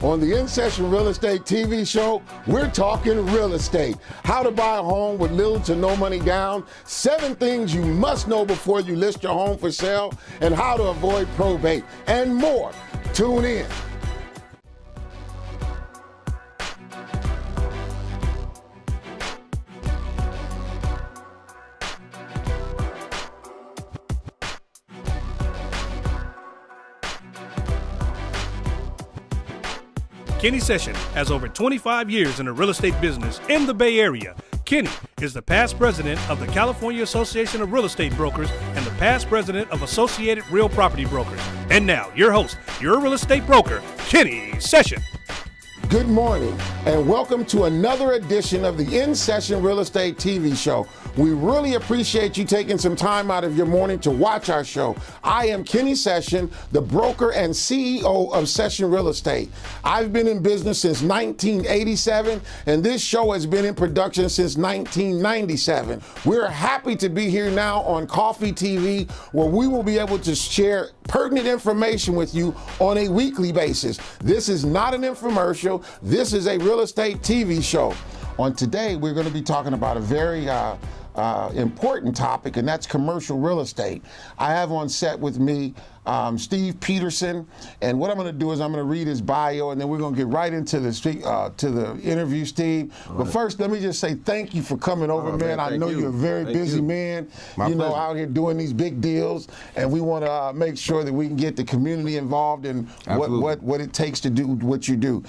On the In Session Real Estate TV show, we're talking real estate. How to buy a home with little to no money down, 7 things you must know before you list your home for sale, and how to avoid probate, and more. Tune in. Kenny Session has over 25 years in the real estate business in the Bay Area. Kenny is the past president of the California Association of Real Estate Brokers and the past president of Associated Real Property Brokers. And now, your host, your real estate broker, Kenny Session. Good morning, and welcome to another edition of the In Session Real Estate TV show. We really appreciate you taking some time out of your morning to watch our show. I am Kenny Session, the broker and CEO of Session Real Estate. I've been in business since 1987, and this show has been in production since 1997. We're happy to be here now on Coffee TV, where we will be able to share pertinent information with you on a weekly basis. This is not an infomercial. This is a real estate TV show. On today, we're going to be talking about a very important topic, and that's commercial real estate. I have on set with me Steve Peterson, and what I'm going to do is I'm going to read his bio, and then we're going to get right into the interview, Steve. Right. But first, let me just say thank you for coming over, man. I know you're a very busy man. My pleasure. Out here doing these big deals, and we want to make sure that we can get the community involved in what it takes to do what you do.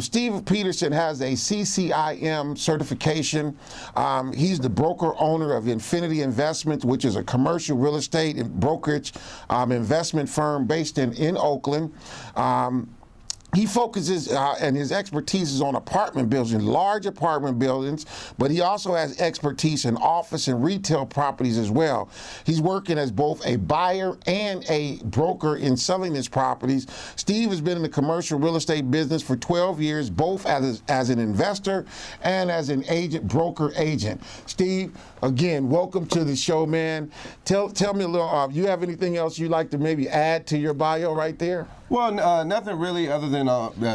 Steve Peterson has a CCIM certification. He's the broker owner of Infinity Investments, which is a commercial real estate and brokerage investment firm based in Oakland. He focuses and his expertise is on apartment buildings, large apartment buildings, but he also has expertise in office and retail properties as well. He's working as both a buyer and a broker in selling his properties. Steve has been in the commercial real estate business for 12 years, both as an investor and as an broker agent. Steve, again, welcome to the show, man. Tell me a little, you have anything else you'd like to maybe add to your bio right there? Well, nothing really other than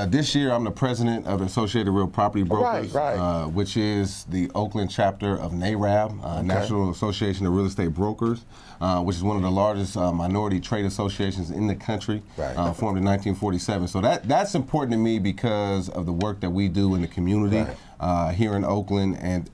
this year I'm the president of the Associated Real Property Brokers, which is the Oakland chapter of NARAB, National Association of Real Estate Brokers, which is one of the largest minority trade associations in the country, formed in 1947. So that's important to me because of the work that we do in the community here in Oakland and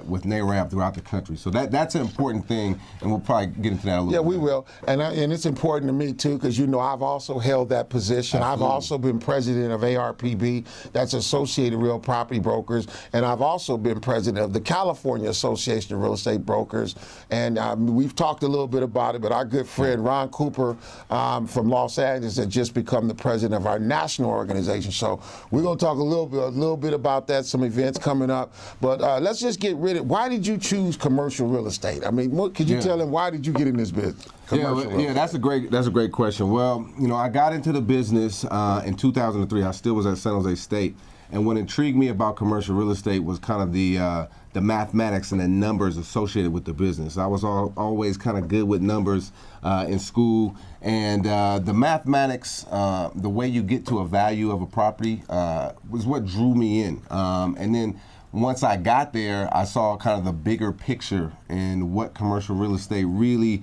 with NARAB throughout the country. So that's an important thing, and we'll probably get into that a little bit. Yeah, we will. And it's important to me, too, because, I've also held that position. Absolutely. I've also been president of ARPB, that's Associated Real Property Brokers, and I've also been president of the California Association of Real Estate Brokers. And we've talked a little bit about it, but our good friend Ron Cooper from Los Angeles has just become the president of our national organization. So we're going to talk a little bit about that, some events coming up. But let's just get rid of, why did you choose commercial real estate? I mean, could you tell them, why did you get in this business? That's a great question. Well, I got into the business in 2003. I still was at San Jose State, and what intrigued me about commercial real estate was kind of the mathematics and the numbers associated with the business. I was always kind of good with numbers in school, and the mathematics, the way you get to a value of a property was what drew me in. And then once I got there, I saw kind of the bigger picture and what commercial real estate really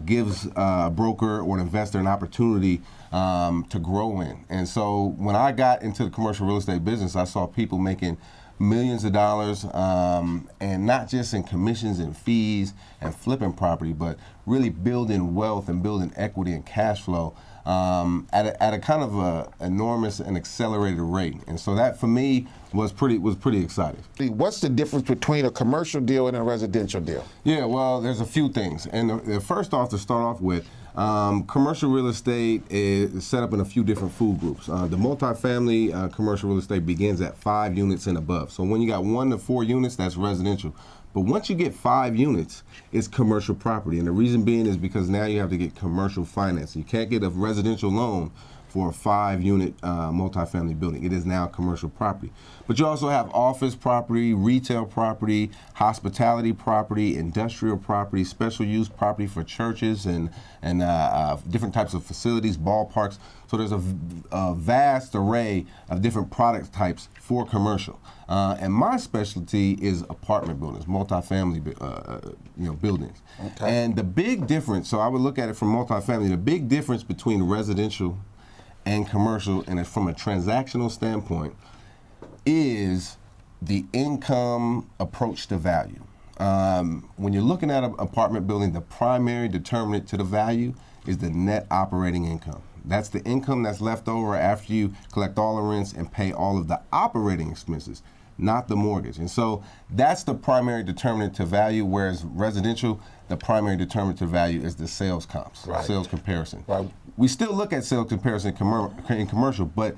gives a broker or an investor an opportunity to grow in. And so when I got into the commercial real estate business, I saw people making millions of dollars, and not just in commissions and fees and flipping property, but really building wealth and building equity and cash flow at a kind of a enormous and accelerated rate. And so that for me was pretty exciting. What's the difference between a commercial deal and a residential deal? Yeah, well, there's a few things. And the first off, to start off with, commercial real estate is set up in a few different food groups. The multifamily commercial real estate begins at 5 units and above. So when you got 1 to 4 units, that's residential. But once you get 5 units, it's commercial property. And the reason being is because now you have to get commercial finance. You can't get a residential loan for a 5-unit multifamily building. It is now commercial property. But you also have office property, retail property, hospitality property, industrial property, special use property for churches and different types of facilities, ballparks. So there's a vast array of different product types for commercial. And my specialty is apartment buildings, multifamily buildings. Okay. And the big difference, so I would look at it from multifamily, the big difference between residential and commercial, and from a transactional standpoint, is the income approach to value. When you're looking at an apartment building, the primary determinant to the value is the net operating income. That's the income that's left over after you collect all the rents and pay all of the operating expenses, not the mortgage. And so that's the primary determinant to value, whereas residential, the primary determinant to value is the sales comps, sales comparison. Right. We still look at sales comparison in commercial, but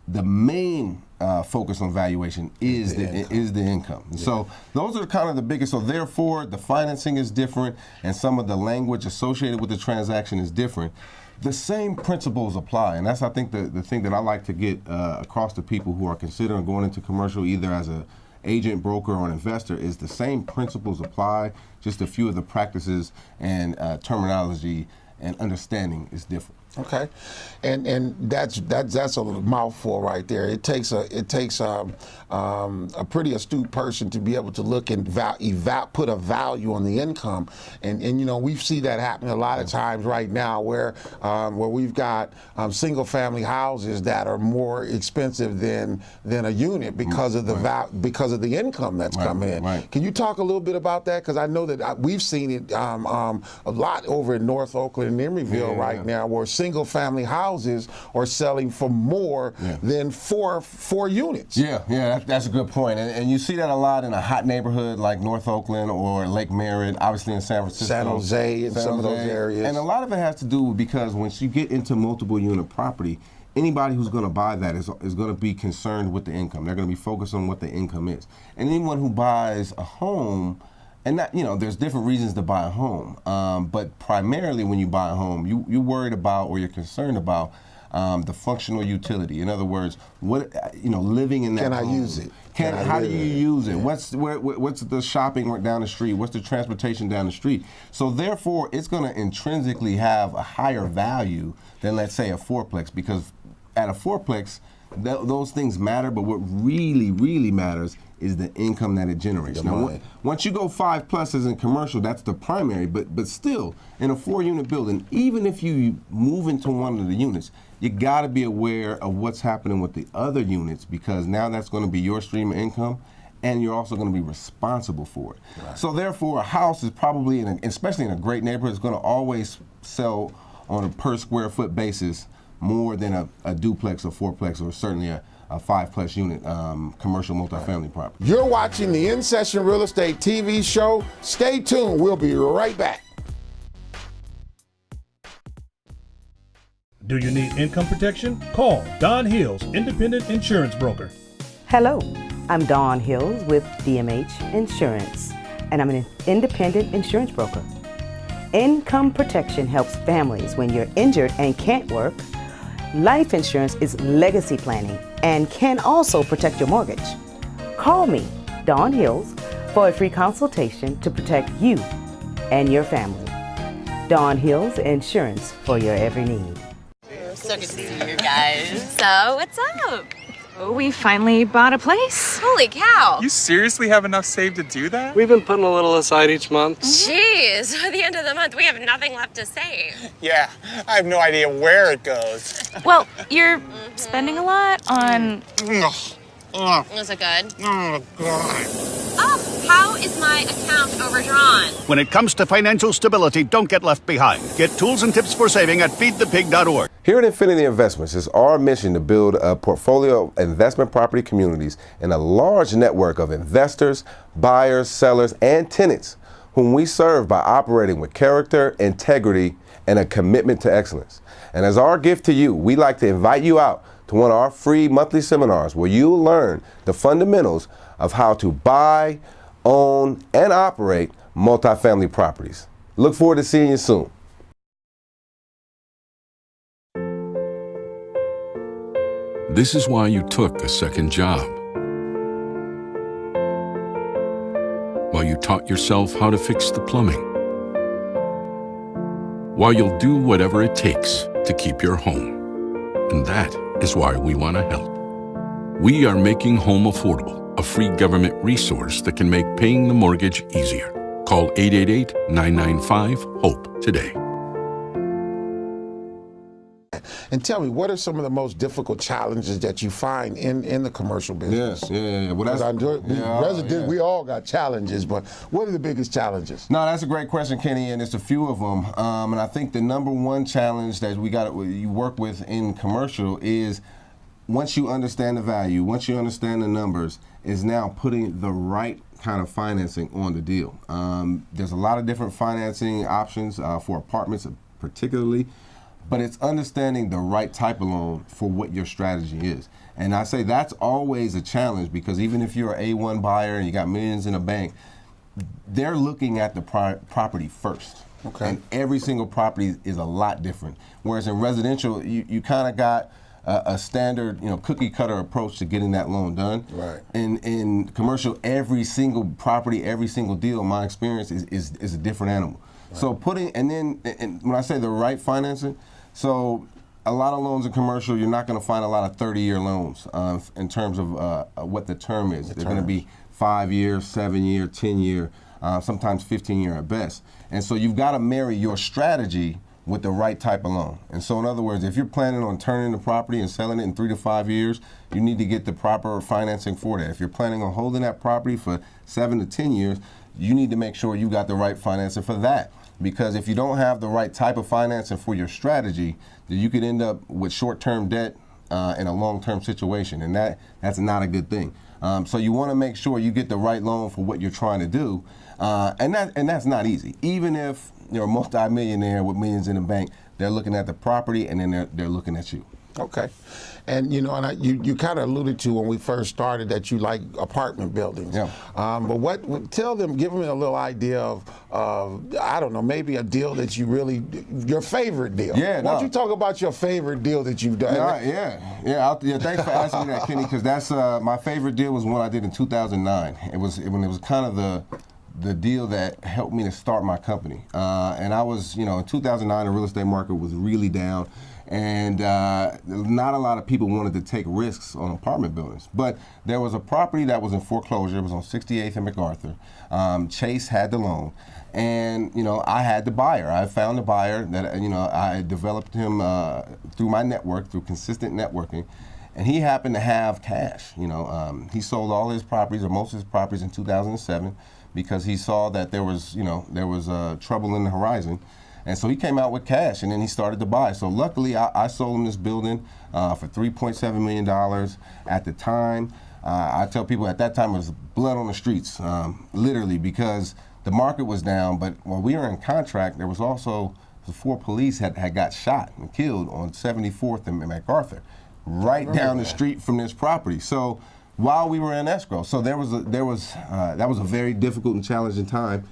the main focus on valuation is the income. Yeah. So those are kind of the biggest. So therefore, the financing is different, and some of the language associated with the transaction is different. The same principles apply, and that's, I think, the thing that I like to get across to people who are considering going into commercial, either as an agent, broker, or an investor, is the same principles apply. Just a few of the practices and terminology and understanding is different. Okay, and that's a mouthful right there. It takes a pretty astute person to be able to look and put a value on the income, and you know, we see that happening a lot of times right now, where we've got single family houses that are more expensive than a unit because of the because of the income that's come in. Right. Can you talk a little bit about that? Because I know that we've seen it a lot over in North Oakland and Emeryville right now, where single family houses are selling for more than four units. Yeah, that's a good point. And you see that a lot in a hot neighborhood like North Oakland or Lake Merritt, obviously in San Francisco. San Jose and some of those areas. And a lot of it has to do because once you get into multiple unit property, anybody who's going to buy that is going to be concerned with the income. They're going to be focused on what the income is. And anyone who buys a home, and that, you know, there's different reasons to buy a home, but primarily when you buy a home, you're worried about, or you're concerned about the functional utility. In other words, living in that Can home. I use it? How do you use it? What's the shopping down the street? What's the transportation down the street? So therefore, it's going to intrinsically have a higher value than, let's say, a fourplex, because at a fourplex, those things matter, but what really, really matters is the income that it generates. Now, once you go 5+ as in commercial, that's the primary, but still, in a 4-unit building, even if you move into one of the units, you got to be aware of what's happening with the other units, because now that's going to be your stream of income, and you're also going to be responsible for it. Right. So therefore, a house is probably, especially in a great neighborhood, is going to always sell on a per square foot basis more than a duplex or fourplex, or certainly a 5+ unit commercial multifamily property. You're watching the In Session Real Estate TV show. Stay tuned. We'll be right back. Do you need income protection? Call Don Hills, Independent Insurance Broker. Hello, I'm Dawn Hills with DMH Insurance, and I'm an independent insurance broker. Income protection helps families when you're injured and can't work. Life insurance is legacy planning and can also protect your mortgage. Call me, Dawn Hills, for a free consultation to protect you and your family. Dawn Hills Insurance, for your every need. So good to see you guys. So, what's up? Oh, we finally bought a place. Holy cow. You seriously have enough saved to do that? We've been putting a little aside each month. Jeez, at the end of the month, we have nothing left to save. Yeah, I have no idea where it goes. Well, you're spending a lot on... Is it good? Oh, God. Oh, how is my account overdrawn? When it comes to financial stability, don't get left behind. Get tools and tips for saving at feedthepig.org. Here at Infinity Investments, it's our mission to build a portfolio of investment property communities and a large network of investors, buyers, sellers, and tenants whom we serve by operating with character, integrity, and a commitment to excellence. And as our gift to you, we'd like to invite you out to one of our free monthly seminars where you'll learn the fundamentals of how to buy, own, and operate multifamily properties. Look forward to seeing you soon. This is why you took a second job. While you taught yourself how to fix the plumbing. While you'll do whatever it takes to keep your home. And that is why we want to help. We are making home affordable, a free government resource that can make paying the mortgage easier. Call 888-995-HOPE today. And tell me, what are some of the most difficult challenges that you find in the commercial business? Yeah. Well, that's, we all got challenges, but what are the biggest challenges? No, that's a great question, Kenny, and it's a few of them. And I think the number one challenge that you work with in commercial is, once you understand the value, once you understand the numbers, is now putting the right kind of financing on the deal. There's a lot of different financing options for apartments particularly, but it's understanding the right type of loan for what your strategy is. And I say that's always a challenge, because even if you're an A1 buyer and you got millions in a bank, they're looking at the property first. Okay. And every single property is a lot different. Whereas in residential, you kind of got a standard, cookie cutter approach to getting that loan done. Right. In commercial, every single property, every single deal, in my experience, is a different animal. Right. So and when I say the right financing, so a lot of loans in commercial, you're not going to find a lot of 30-year loans in terms of what the term is. They're going to be 5 years, 7 year, 10 year, sometimes 15 year at best. And so you've got to marry your strategy with the right type of loan. And so in other words, if you're planning on turning the property and selling it in 3 to 5 years, you need to get the proper financing for that. If you're planning on holding that property for 7 to 10 years, you need to make sure you got the right financing for that. Because if you don't have the right type of financing for your strategy, then you could end up with short-term debt in a long-term situation, and that's not a good thing. So you want to make sure you get the right loan for what you're trying to do, and that's not easy. Even if you're a multi-millionaire with millions in the bank, they're looking at the property and then they're looking at you. Okay. And you kind of alluded to when we first started that you like apartment buildings. Yeah. But give them a little idea of I don't know, maybe a deal that you really, your favorite deal. Yeah. Why don't you talk about your favorite deal that you've done? Yeah. Thanks for asking me that, Kenny, because that's my favorite deal was one I did in 2009. It was kind of the deal that helped me to start my company. And I was, in 2009, the real estate market was really down. And not a lot of people wanted to take risks on apartment buildings. But there was a property that was in foreclosure. It was on 68th and MacArthur. Chase had the loan. And, I had the buyer. I found the buyer that, I developed him through my network, through consistent networking. And he happened to have cash. He sold all his properties, or most of his properties, in 2007 because he saw that there was trouble in the horizon. And so he came out with cash, and then he started to buy. So luckily, I sold him this building for $3.7 million. At the time, I tell people at that time it was blood on the streets, literally, because the market was down. But when we were in contract, there was also the 4 police had got shot and killed on 74th and MacArthur, right down the street from this property. So while we were in escrow, so that was a very difficult and challenging time.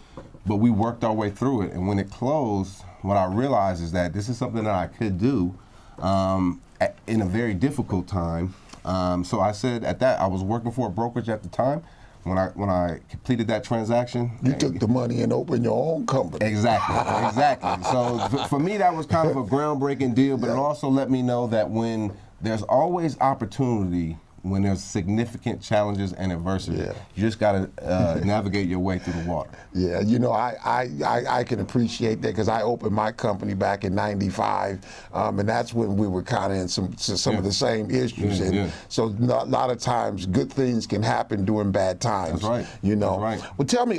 But we worked our way through it, and when it closed, what I realized is that this is something that I could do in a very difficult time. So I said I was working for a brokerage at the time. When I completed that transaction, you took the money and opened your own company. Exactly. So for me, that was kind of a groundbreaking deal, but it also let me know that when there's always opportunity, when there's significant challenges and adversity, you just got to navigate your way through the water. Yeah, I can appreciate that, because I opened my company back in '95, and that's when we were kind of in some of the same issues. So a lot of times good things can happen during bad times. That's right. That's right. Well, tell me,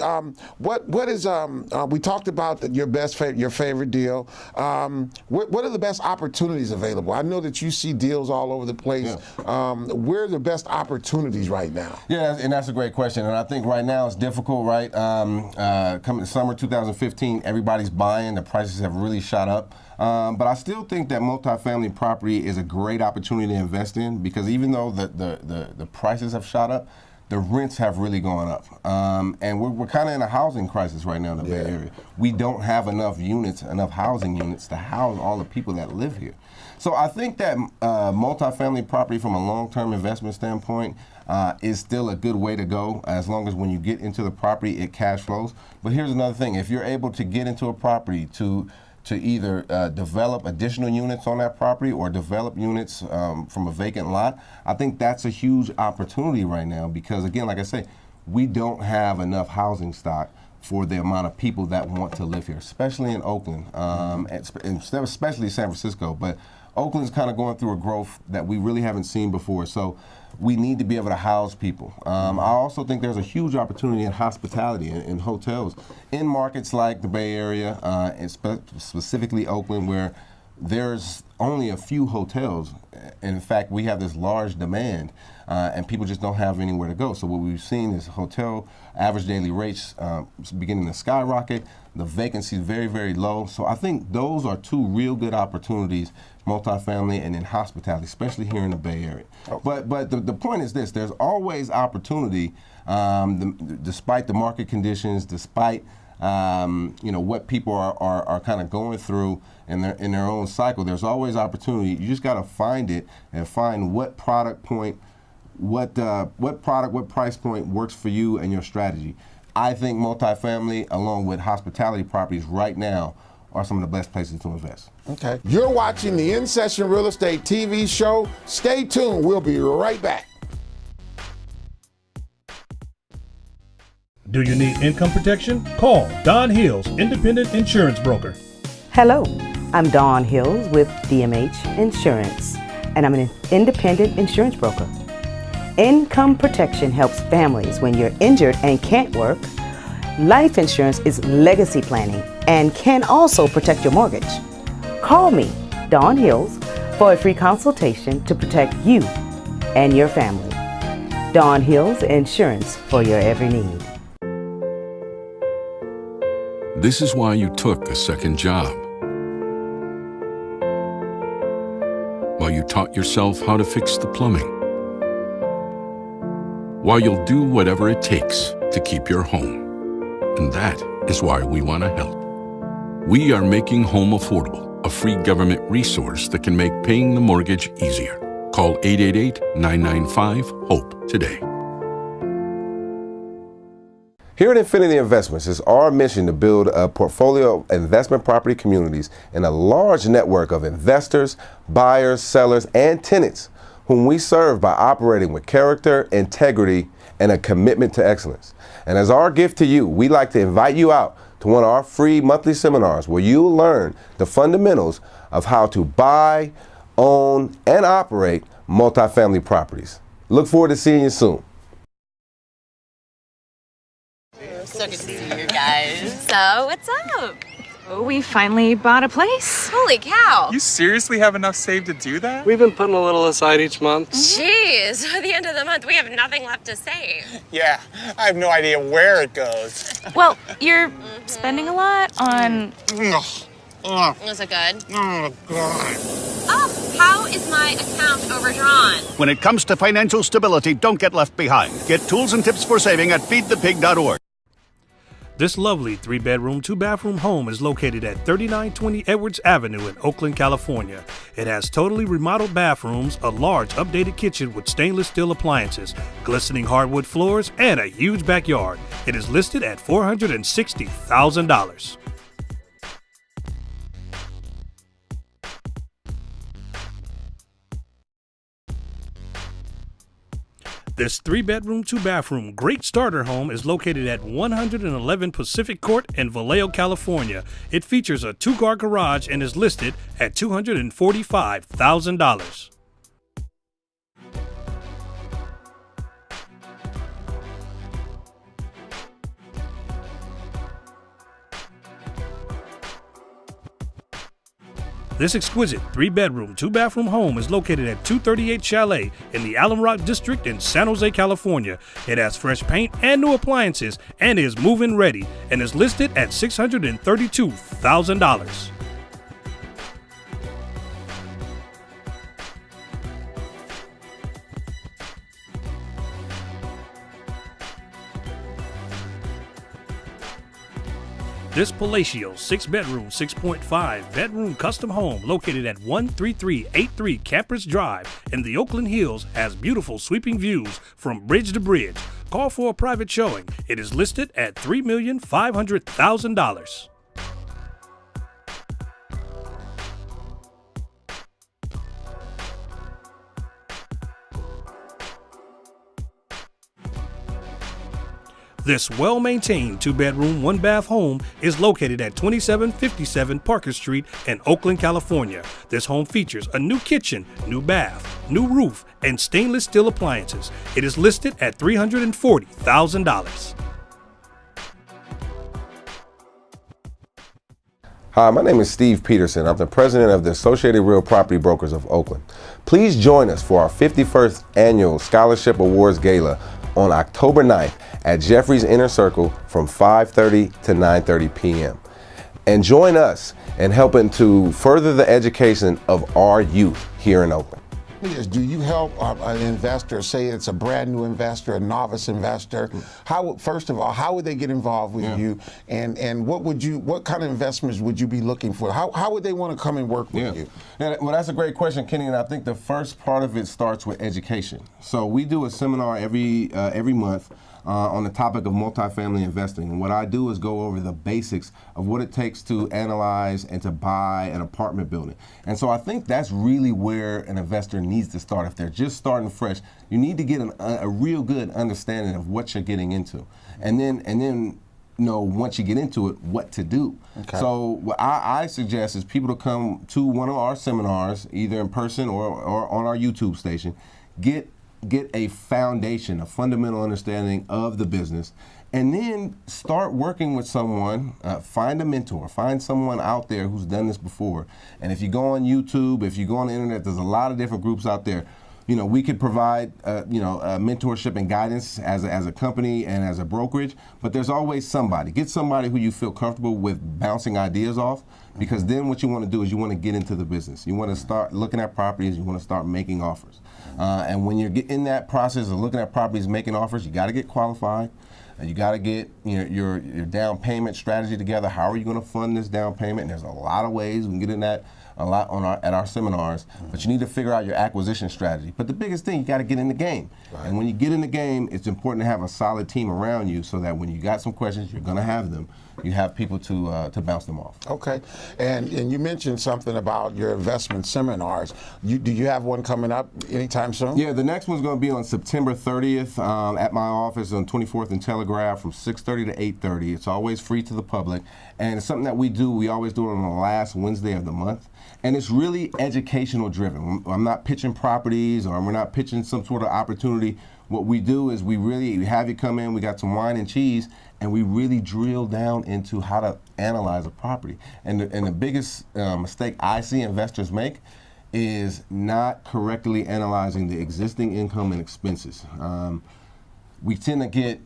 what is we talked about your favorite deal. What are the best opportunities available? I know that you see deals all over the place. Where are the best opportunities right now? Yeah, and that's a great question. And I think right now it's difficult, right? Coming summer 2015, everybody's buying. The prices have really shot up. But I still think that multifamily property is a great opportunity to invest in, because even though the prices have shot up, the rents have really gone up. And we're kind of in a housing crisis right now in the Bay Area. We don't have enough housing units to house all the people that live here. So I think that multifamily property from a long-term investment standpoint is still a good way to go, as long as when you get into the property, it cash flows. But here's another thing. If you're able to get into a property to either develop additional units on that property or develop units from a vacant lot, I think that's a huge opportunity right now because, again, like I say, we don't have enough housing stock for the amount of people that want to live here, especially in Oakland, and especially San Francisco. But Oakland's kind of going through a growth that we really haven't seen before. So we need to be able to house people. I also think there's a huge opportunity in hospitality in hotels in markets like the Bay Area, and specifically Oakland, where there's only a few hotels. And in fact, we have this large demand, and people just don't have anywhere to go. So what we've seen is hotel average daily rates beginning to skyrocket. The vacancy is very, very low. So I think those are two real good opportunities, multifamily and in hospitality, especially here in the Bay Area. But the point is this: there's always opportunity, despite the market conditions, despite what people are kind of going through in their own cycle. There's always opportunity. You just got to find it and find what product point, what price point works for you and your strategy. I think multifamily, along with hospitality properties right now, are some of the best places to invest. Okay. You're watching the In Session Real Estate TV show. Stay tuned. We'll be right back. Do you need income protection? Call Don Hills, Independent Insurance Broker. Hello, I'm Dawn Hills with DMH Insurance, and I'm an independent insurance broker. Income protection helps families when you're injured and can't work. Life insurance is legacy planning and can also protect your mortgage. Call me, Dawn Hills, for a free consultation to protect you and your family. Dawn Hills Insurance for your every need. This is why you took a second job. While you taught yourself how to fix the plumbing. While you'll do whatever it takes to keep your home. And that is why we want to help. We are making home affordable, a free government resource that can make paying the mortgage easier. Call 888-995-HOPE today. Here at Infinity Investments, it's our mission to build a portfolio of investment property communities and a large network of investors, buyers, sellers, and tenants whom we serve by operating with character, integrity, and a commitment to excellence. And as our gift to you, we'd like to invite you out to one of our free monthly seminars where you'll learn the fundamentals of how to buy, own, and operate multifamily properties. Look forward to seeing you soon. So good to see you guys. So, what's up? We finally bought a place. Holy cow. You seriously have enough saved to do that? We've been putting a little aside each month. Jeez, at the end of the month, we have nothing left to save. Yeah, I have no idea where it goes. Well, you're spending a lot on... Is it good? Oh, God. Oh, how is my account overdrawn? When it comes to financial stability, don't get left behind. Get tools and tips for saving at feedthepig.org. This lovely 3-bedroom, 2-bathroom home is located at 3920 Edwards Avenue in Oakland, California. It has totally remodeled bathrooms, a large updated kitchen with stainless steel appliances, glistening hardwood floors, and a huge backyard. It is listed at $460,000. This 3-bedroom, 2-bathroom great starter home is located at 111 Pacific Court in Vallejo, California. It features a 2-car garage and is listed at $245,000. This exquisite 3-bedroom, 2-bathroom home is located at 238 Chalet in the Alum Rock District in San Jose, California. It has fresh paint and new appliances and is move-in ready and is listed at $632,000. This palatial 6-bedroom, 6.5 bedroom custom home located at 13383 Campers Drive in the Oakland Hills has beautiful sweeping views from bridge to bridge. Call for a private showing. It is listed at $3,500,000. This well-maintained 2-bedroom, 1-bath home is located at 2757 Parker Street in Oakland, California. This home features a new kitchen, new bath, new roof, and stainless steel appliances. It is listed at $340,000. Hi, my name is Steve Peterson. I'm the president of the Associated Real Property Brokers of Oakland. Please join us for our 51st annual Scholarship Awards Gala on October 9th at Jeffrey's Inner Circle from 5:30 to 9:30 p.m. And join us in helping to further the education of our youth here in Oakland. Do you help an investor, say it's a brand new investor, a novice investor? First of all, how would they get involved with you? And what kind of investments would you be looking for? How would they want to come and work with you? Yeah, well, that's a great question, Kenny, and I think the first part of it starts with education. So we do a seminar every month on the topic of multifamily investing. And what I do is go over the basics of what it takes to analyze and to buy an apartment building. And so I think that's really where an investor needs to start. If they're just starting fresh, you need to get a real good understanding of what you're getting into. And then know once you get into it, what to do. Okay. So what I suggest is people to come to one of our seminars, either in person or on our YouTube station, get a foundation, a fundamental understanding of the business, and then start working with someone. Find a mentor, find someone out there who's done this before. And if you go on YouTube, if you go on the internet, there's a lot of different groups out there. You know, we could provide mentorship and guidance as a company and as a brokerage, but there's always somebody. Get somebody who you feel comfortable with bouncing ideas off, because then what you want to do is you want to get into the business. You want to start looking at properties, you want to start making offers. And when you're in that process of looking at properties, making offers, you got to get qualified. You got to get your down payment strategy together. How are you going to fund this down payment? And there's a lot of ways. We can get in that a lot at our seminars, but you need to figure out your acquisition strategy. But the biggest thing, you got to get in the game. Right. And when you get in the game, it's important to have a solid team around you so that when you got some questions, you're going to have them. You have people to bounce them off. Okay. And you mentioned something about your investment seminars. Do you have one coming up anytime soon? Yeah, the next one's going to be on September 30th at my office on 24th and Telegraph from 6:30 to 8:30. It's always free to the public. And it's something that we do. We always do it on the last Wednesday of the month. And it's really educational driven. I'm not pitching properties, or we're not pitching some sort of opportunity. What we do is we have you come in, we got some wine and cheese, and we really drill down into how to analyze a property. And the biggest mistake I see investors make is not correctly analyzing the existing income and expenses. We tend to get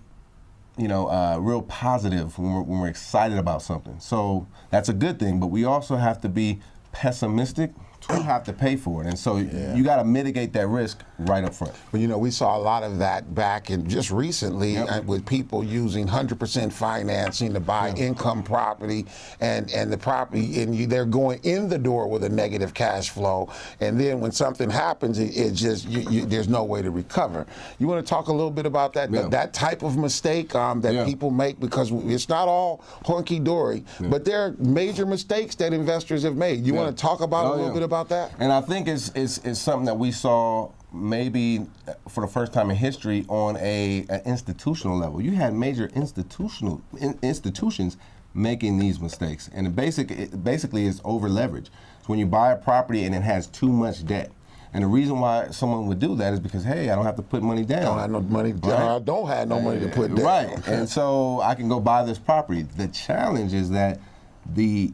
real positive when we're excited about something. So that's a good thing, but we also have to be pessimistic to have to pay for it. And so you got to mitigate that risk right up front. Well, we saw a lot of that back in just recently with people using 100% financing to buy income property, and the property, and they're going in the door with a negative cash flow. And then when something happens, it just, there's no way to recover. You want to talk a little bit about that, that type of mistake that people make, because it's not all hunky-dory, but there are major mistakes that investors have made. You want to talk about a little bit about that? And I think it's something that we saw maybe for the first time in history on an institutional level. You had major institutions making these mistakes, and it basically is over leverage. So when you buy a property and it has too much debt. And the reason why someone would do that is because, hey, I don't have to put money down. I don't have no money. Right? I don't have no money to put down. Right, and so I can go buy this property. The challenge is that the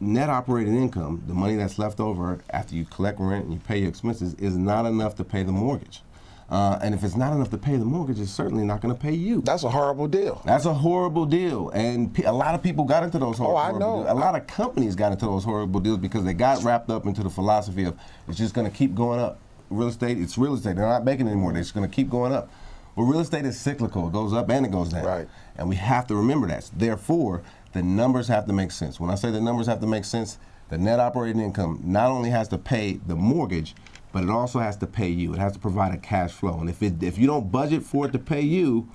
net operating income, the money that's left over after you collect rent and you pay your expenses, is not enough to pay the mortgage. And if it's not enough to pay the mortgage, it's certainly not going to pay you. That's a horrible deal. That's a horrible deal. And a lot of people got into those horrible deals. A lot of companies got into those horrible deals because they got wrapped up into the philosophy of it's just going to keep going up. Real estate, it's real estate. They're not making it anymore. They're just going to keep going up. Well, real estate is cyclical. It goes up and it goes down. Right. And we have to remember that. Therefore, the numbers have to make sense. When I say the numbers have to make sense, the net operating income not only has to pay the mortgage, but it also has to pay you. It has to provide a cash flow. And if you don't budget for it to pay you,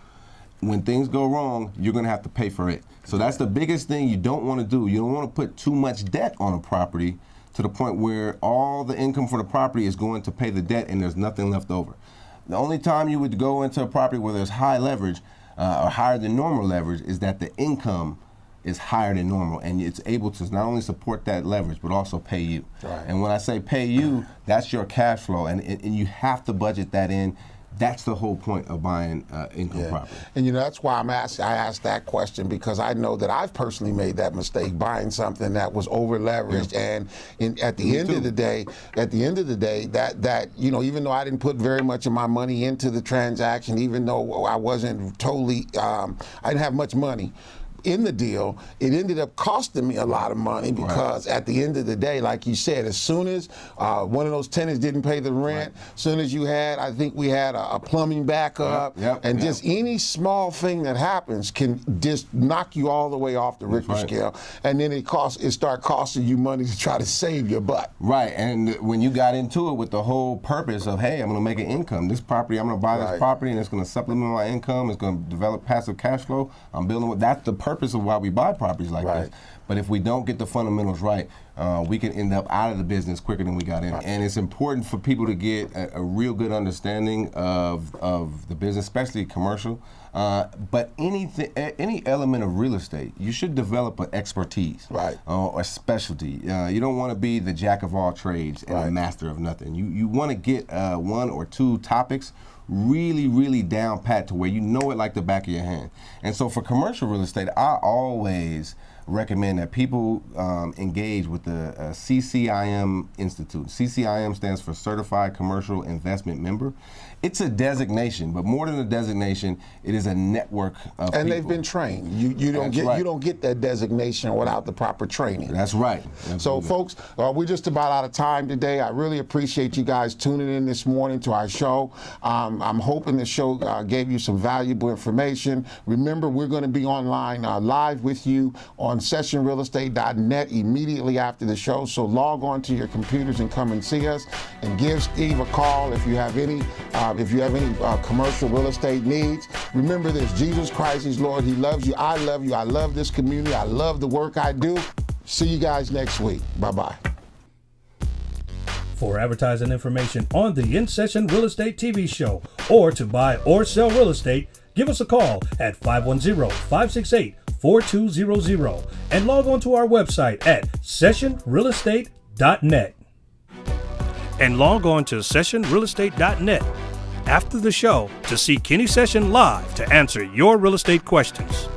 when things go wrong, you're going to have to pay for it. So that's the biggest thing you don't want to do. You don't want to put too much debt on a property to the point where all the income for the property is going to pay the debt and there's nothing left over. The only time you would go into a property where there's high leverage or higher than normal leverage is that the income is higher than normal, and it's able to not only support that leverage but also pay you. Right. And when I say pay you, that's your cash flow, and you have to budget that in. That's the whole point of buying income property. And that's why I asked that question, because I know that I've personally made that mistake, buying something that was over leveraged. And at the end of the day, that even though I didn't put very much of my money into the transaction, even though I wasn't totally, I didn't have much money in the deal, it ended up costing me a lot of money, because at the end of the day, like you said, as soon as one of those tenants didn't pay the rent, as soon as I think we had a plumbing backup, just any small thing that happens can just knock you all the way off the Richter scale, and then it start costing you money to try to save your butt. Right, and when you got into it with the whole purpose of, hey, I'm going to make an income, this property, I'm going to buy this property and it's going to supplement my income, it's going to develop passive cash flow, I'm building with, that's the purpose of why we buy properties like this. But if we don't get the fundamentals right, we can end up out of the business quicker than we got in. And it's important for people to get a real good understanding of the business, especially commercial. But any element of real estate, you should develop an expertise, or specialty. You don't want to be the jack of all trades and a master of nothing. You want to get one or two topics really, really down pat to where you know it like the back of your hand. And so for commercial real estate, I always recommend that people engage with the CCIM Institute. CCIM stands for Certified Commercial Investment Member. It's a designation, but more than a designation, it is a network of people. And they've been trained. You don't get that designation without the proper training. That's right. So folks, we're just about out of time today. I really appreciate you guys tuning in this morning to our show. I'm hoping the show gave you some valuable information. Remember, we're going to be online live with you on sessionrealestate.net immediately after the show. So log on to your computers and come and see us, and give Steve a call if you have any commercial real estate needs. Remember this: Jesus Christ is Lord. He loves you. I love you. I love this community. I love the work I do. See you guys next week. Bye-bye. For advertising information on the In Session Real Estate TV show, or to buy or sell real estate, give us a call at 510-568-4200 and log on to our website at sessionrealestate.net. And log on to sessionrealestate.net after the show to see Kenny Session live to answer your real estate questions.